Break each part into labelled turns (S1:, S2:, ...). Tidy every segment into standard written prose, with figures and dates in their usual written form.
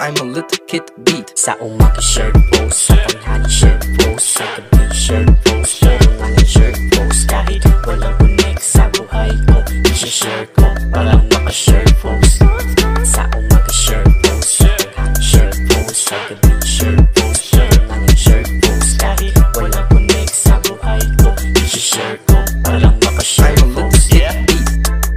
S1: I'm a little kid beat.
S2: Sa umaga shirt post, sa tanghali shirt post, sa gabi shirt post, tanghali shirt post. Kahit walang connect sa buhay ko, i-share ko walang maka-shirt post. Sa umaga shirt post, sa tanghali shirt post, sa gabi shirt post, tanghali shirt post. Kahit walang connect sa buhay ko, i-share ko walang maka-shirt post.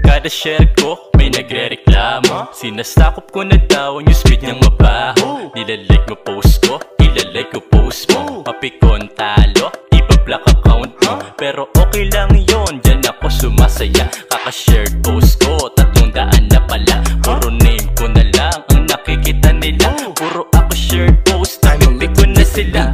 S3: Kada share ko, may nagre-reklamo. Sinasakop ko na daw yung speed niyang mabaho. Nilalike mo post ko, ilalike ko post mo. Mapikon talo, iba-block account mo. Pero okay lang yon, dyan ako sumasaya. Kaka-share post ko, 300 na pala. Puro name ko na lang ang nakikita nila. Puro ako share post, napipikon na sila.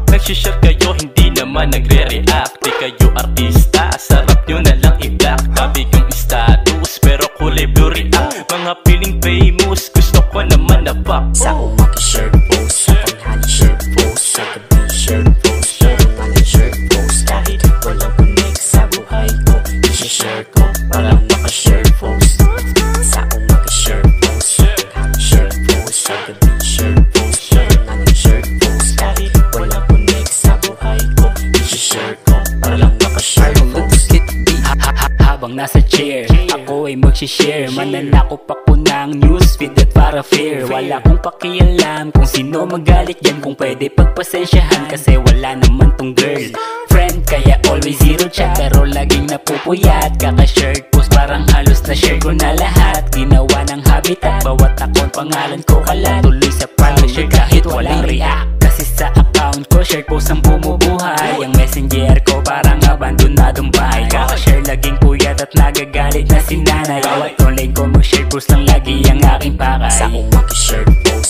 S3: Nagsishare kayo, hindi naman nagre-react. Di kayo artista, sarap nyo na lang i-block. Tabi kong status, pero kulay blue react. Mga feeling famous, gusto ko naman na pop.
S2: Sa umaga shirt post, sa tanghali shirt post, sa gabi shirt post, tanghali shirt post. Kahit walang connect sa buhay ko, i-share ko walang maka-shirt post. Sa umaga shirt post, sa tanghali shirt post, sa gabi shirt post, tanghali shirt post. Kahit walang connect sa buhay ko, i-share ko walang maka-shirt post. Habang nasa chair, ako ay magsishare. Mananakop ako ng newsfeed at para fair. Wala akong pakialam kung sino magalit yan. Kung pwede pagpasensyahan kasi wala naman tong girl friend. Kaya always zero chat pero laging napupuyat. Kaka-shirt post parang halos na share ko na lahat. Ginawa ng habitat, bawat akong pangalan ko kalat. Tuloy sa private share kahit walang react. Kasi sa account ko shirt post ang bumubuhay. Ang messenger ko parang abandonadong bahay. Kaka-share laging puyat at nagagalit na si nanay. Bawat online ko mag-share post lang lagi ang aking pakay. Sa umaga shirt post,